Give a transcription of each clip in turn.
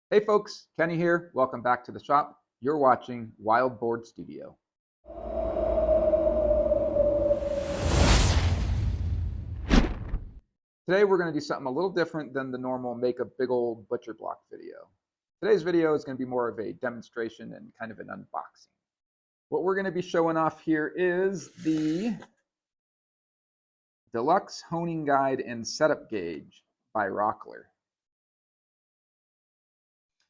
Hey folks, Kenny here. Welcome back to the shop. You're watching Wild Board Studio. Today we're going to do something a little different than the normal make a big old butcher block video. Today's video is going to be more of a demonstration and kind of an unboxing. What we're going to be showing off here is the Deluxe Honing Guide and Setup Gauge by Rockler.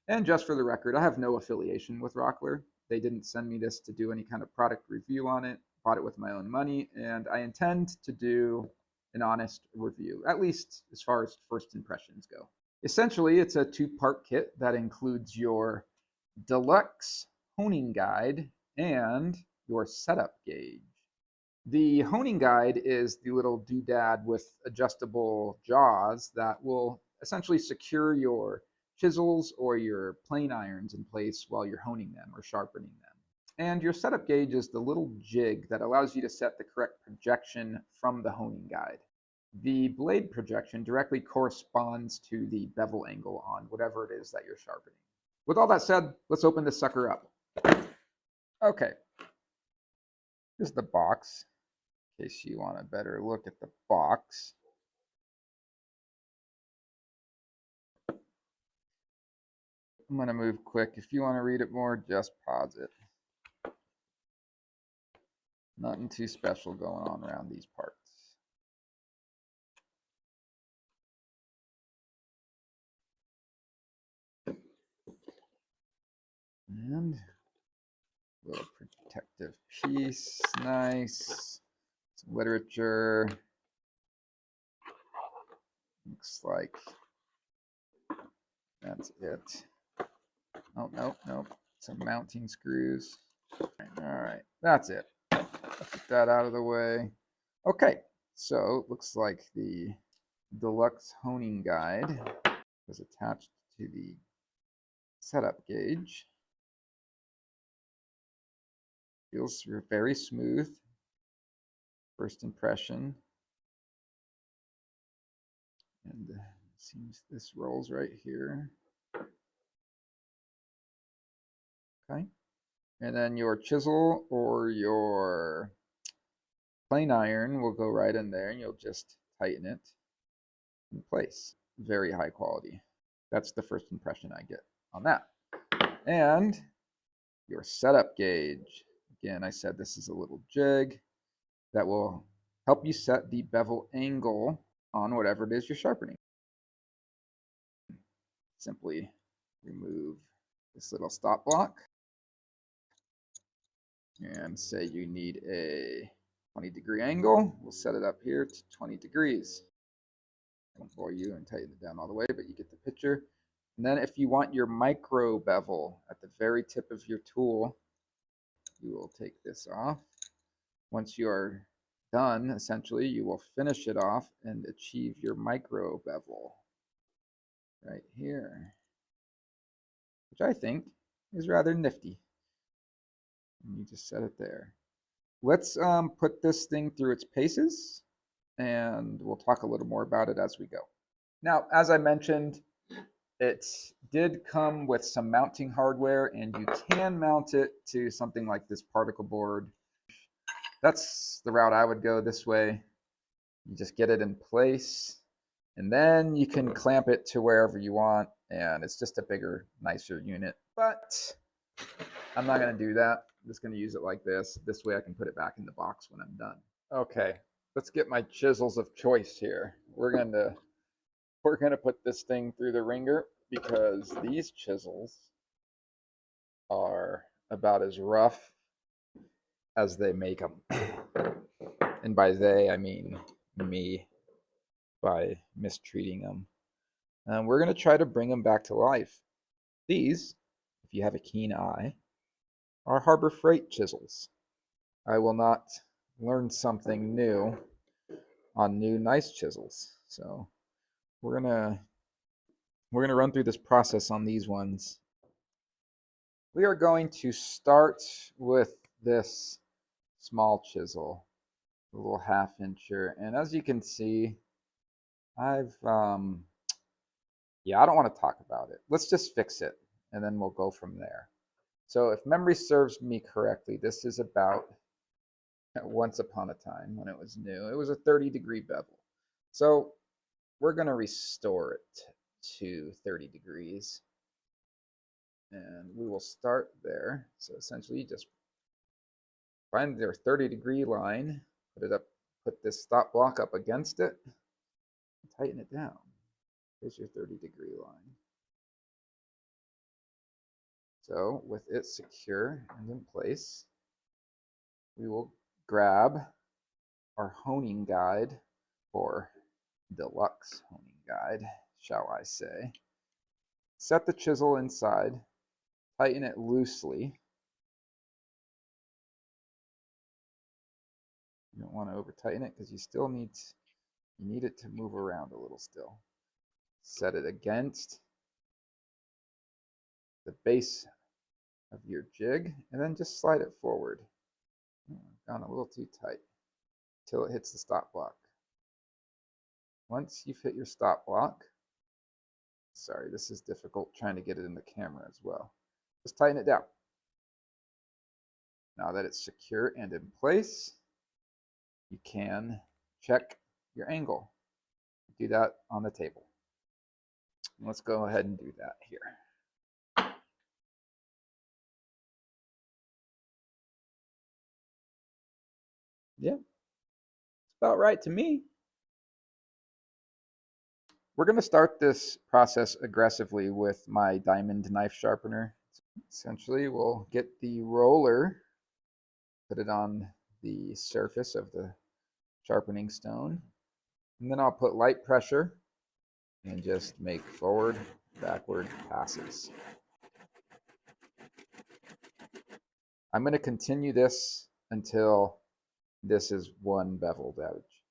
And just for the record, I have no affiliation with Rockler. They didn't send me this to do any kind of product review on it. Bought it with my own money, and I intend to do an honest review, at least as far as first impressions go. Essentially, it's a two-part kit that includes your deluxe honing guide and your setup gauge. The honing guide is the little doodad with adjustable jaws that will essentially secure your chisels or your plane irons in place while you're honing them or sharpening them. And your setup gauge is the little jig that allows you to set the correct projection from the honing guide. The blade projection directly corresponds to the bevel angle on whatever it is that you're sharpening. With all that said, let's open this sucker up. Okay, here's the box, in case you want a better look at the box. I'm going to move quick. If you want to read it more, just pause it. Nothing too special going on around these parts. And a little protective piece, nice. Some literature. Looks like that's it. Oh, no. Some mounting screws. All right, that's it. Put that out of the way. Okay, so it looks like the Deluxe Honing Guide is attached to the setup gauge. Feels very smooth. First impression. And seems this rolls right here. Okay. And then your chisel or your plane iron will go right in there and you'll just tighten it in place. Very high quality. That's the first impression I get on that. And your setup gauge. Again, I said this is a little jig that will help you set the bevel angle on whatever it is you're sharpening. Simply remove this little stop block and say you need a 20-degree angle. We'll set it up here to 20 degrees. I won't bore you and tighten it down all the way, but you get the picture. And then if you want your micro bevel at the very tip of your tool, you will take this off. Once you are done, essentially, you will finish it off and achieve your micro bevel right here, which I think is rather nifty. And you just set it there. Let's put this thing through its paces, and we'll talk a little more about it as we go. Now, as I mentioned, it did come with some mounting hardware, and you can mount it to something like this particle board. That's the route I would go this way. You just get it in place, and then you can clamp it to wherever you want, and it's just a bigger, nicer unit. But I'm not going to do that. I'm just going to use it like this. This way I can put it back in the box when I'm done. Okay, let's get my chisels of choice here. We're going to put this thing through the ringer because these chisels are about as rough as they make them. And by they, I mean me, by mistreating them. And we're going to try to bring them back to life. These, if you have a keen eye, are Harbor Freight chisels. I will not learn something new on new nice chisels. So we're gonna run through this process on these ones. We are going to start with this small chisel, a little 1/2 incher, and as you can see, I've Yeah, I don't want to talk about it. Let's just fix it, and then we'll go from there. So if memory serves me correctly, this is about once upon a time when it was new. It was a 30-degree bevel. So we're going to restore it to 30 degrees. And we will start there. So essentially, just find their 30-degree line, put it up, put this stop block up against it, and tighten it down. Here's your 30-degree line. So with it secure and in place, we will grab our honing guide, or deluxe honing guide, shall I say. Set the chisel inside, tighten it loosely. You don't want to over tighten it because you need it to move around a little still. Set it against the base of your jig and then just slide it forward. Gone a little too tight until it hits the stop block. Once you've hit your stop block, sorry, this is difficult trying to get it in the camera as well. Just tighten it down. Now that it's secure and in place, you can check your angle. Do that on the table. Let's go ahead and do that here. Yeah, it's about right to me. We're going to start this process aggressively with my diamond knife sharpener. Essentially, we'll get the roller, put it on the surface of the sharpening stone, and then I'll put light pressure and just make forward, backward passes. I'm going to continue this until this is one beveled edge.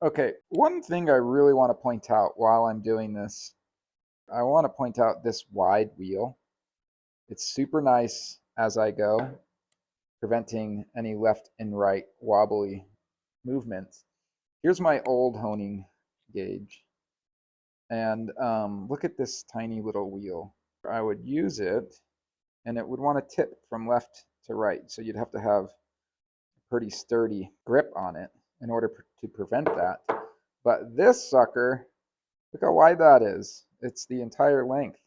Okay, one thing I really want to point out while I'm doing this, I want to point out this wide wheel. It's super nice as I go, preventing any left and right wobbly movements. Here's my old honing gauge. And look at this tiny little wheel. I would use it, and it would want to tip from left to right. So you'd have to have a pretty sturdy grip on it in order to prevent that. But this sucker, look how wide that is. It's the entire length,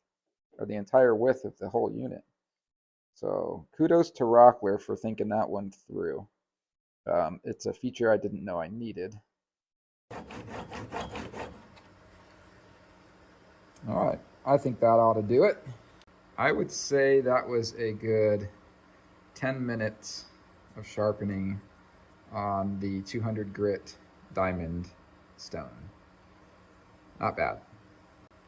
or the entire width of the whole unit. So kudos to Rockler for thinking that one through. It's a feature I didn't know I needed. All right, I think that ought to do it. I would say that was a good 10 minutes of sharpening on the 200 grit diamond stone. Not bad.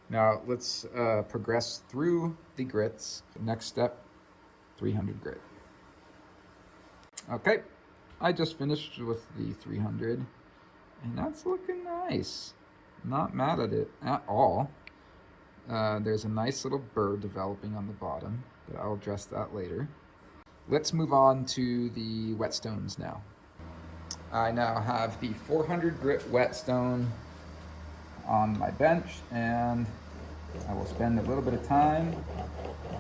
Now let's progress through the grits. Next step, 300 grit. Okay, I just finished with the 300, and that's looking nice. Not mad at it at all. There's a nice little burr developing on the bottom, but I'll address that later. Let's move on to the whetstones now. I now have the 400 grit whetstone on my bench, and I will spend a little bit of time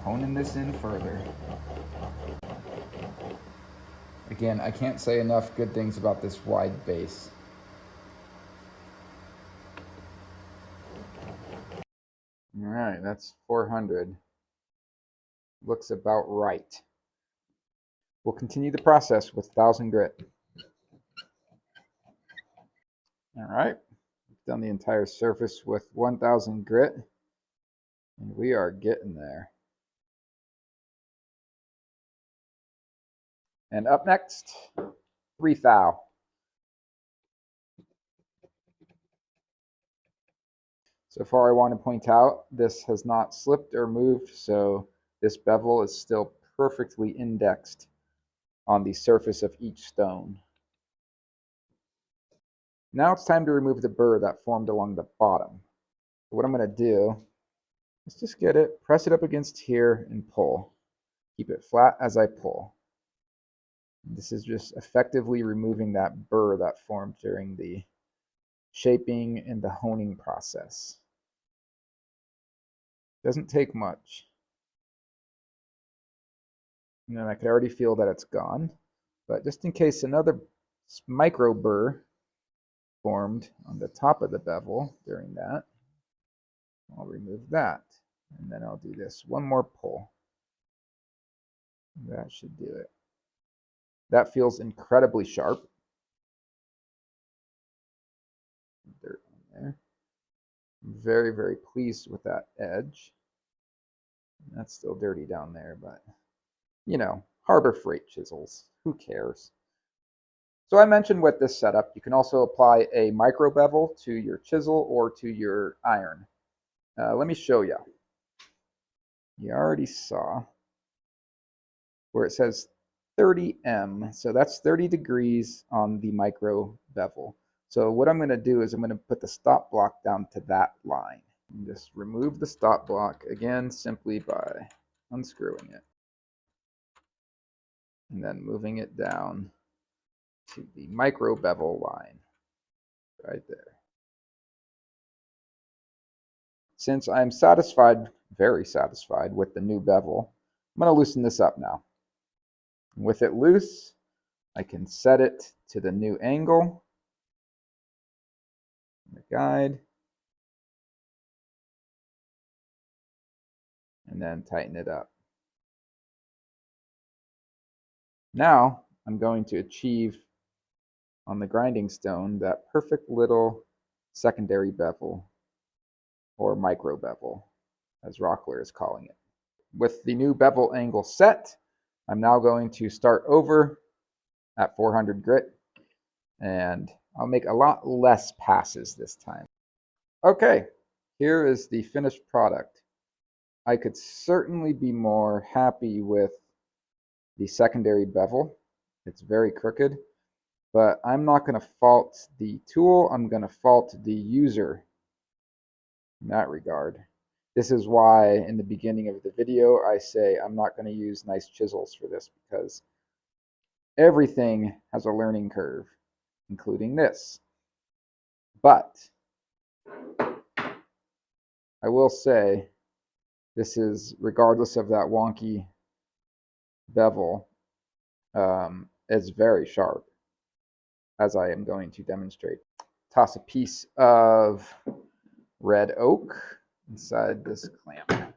honing this in further. Again, I can't say enough good things about this wide base. All right, that's 400. Looks about right. We'll continue the process with 1000 grit. All right, we've done the entire surface with 1000 grit, and we are getting there. And up next, 3000. So far, I want to point out this has not slipped or moved, so this bevel is still perfectly indexed on the surface of each stone. Now it's time to remove the burr that formed along the bottom. What I'm going to do is just get it, press it up against here, and pull. Keep it flat as I pull. This is just effectively removing that burr that formed during the shaping and the honing process. Doesn't take much. And I could already feel that it's gone. But just in case another micro burr formed on the top of the bevel during that, I'll remove that. And then I'll do this. One more pull. That should do it. That feels incredibly sharp. Dirt on there. I'm very, very pleased with that edge. That's still dirty down there, but you know, Harbor Freight chisels. Who cares? So I mentioned with this setup, you can also apply a micro bevel to your chisel or to your iron. Let me show you. You already saw where it says 30M. So that's 30 degrees on the micro bevel. So what I'm going to do is I'm going to put the stop block down to that line. And just remove the stop block again simply by unscrewing it. And then moving it down to the micro bevel line right there. Since I'm satisfied, very satisfied with the new bevel, I'm going to loosen this up now. With it loose, I can set it to the new angle, the guide, and then tighten it up. Now I'm going to achieve on the grinding stone that perfect little secondary bevel, or micro bevel, as Rockler is calling it. With the new bevel angle set, I'm now going to start over at 400 grit, and I'll make a lot less passes this time. Okay, here is the finished product. I could certainly be more happy with the secondary bevel. It's very crooked, but I'm not going to fault the tool. I'm going to fault the user in that regard. This is why in the beginning of the video I say I'm not going to use nice chisels for this, because everything has a learning curve, including this. But I will say this is, regardless of that wonky bevel, is very sharp, as I am going to demonstrate. Toss a piece of red oak inside this clamp.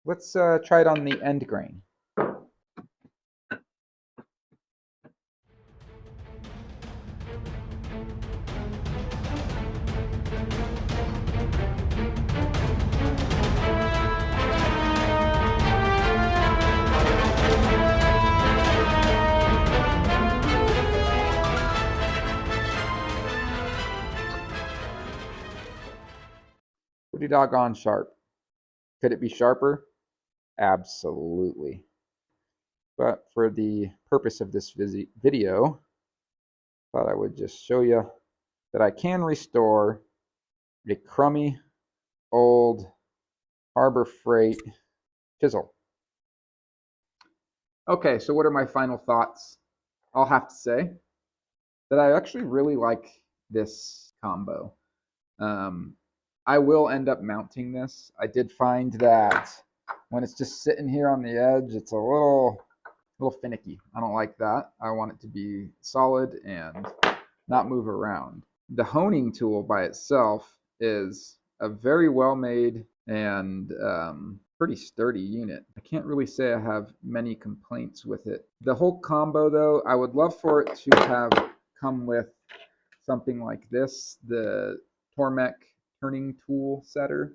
Let's try it on the end grain. Pretty doggone sharp. Could it be sharper? Absolutely. But for the purpose of this video, I thought I would just show you that I can restore a crummy old Harbor Freight chisel. Okay, so what are my final thoughts? I'll have to say that I actually really like this combo. I will end up mounting this. I did find that when it's just sitting here on the edge, it's a little finicky. I don't like that. I want it to be solid and not move around. The honing tool by itself is a very well made and pretty sturdy unit. I can't really say I have many complaints with it. The whole combo though, I would love for it to have come with something like this, the Tormek turning tool setter.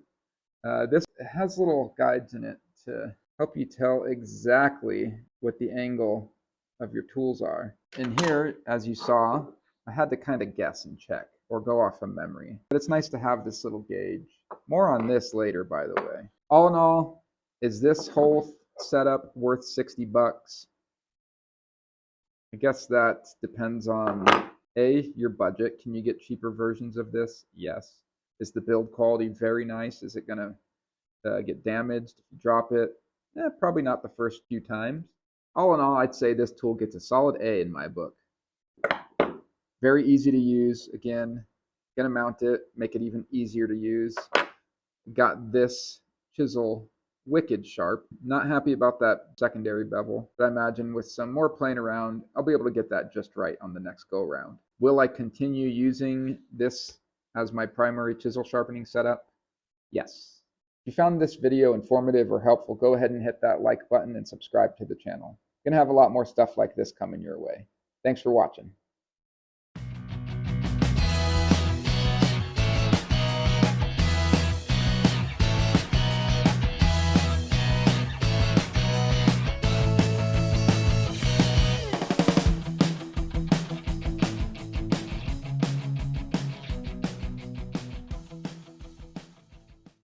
This has little guides in it to help you tell exactly what the angle of your tools are. In here, as you saw, I had to kind of guess and check or go off of memory. But it's nice to have this little gauge. More on this later, by the way. All in all, is this whole setup worth 60 bucks? I guess that depends on A, your budget. Can you get cheaper versions of this? Yes. Is the build quality very nice? Is it going to get damaged if you drop it? Probably not the first few times. All in all, I'd say this tool gets a solid A in my book. Very easy to use. Again, gonna mount it, make it even easier to use. Got this chisel wicked sharp. Not happy about that secondary bevel, but I imagine with some more playing around, I'll be able to get that just right on the next go round. Will I continue using this as my primary chisel sharpening setup? Yes. If you found this video informative or helpful, go ahead and hit that like button and subscribe to the channel. We're gonna have a lot more stuff like this coming your way. Thanks for watching.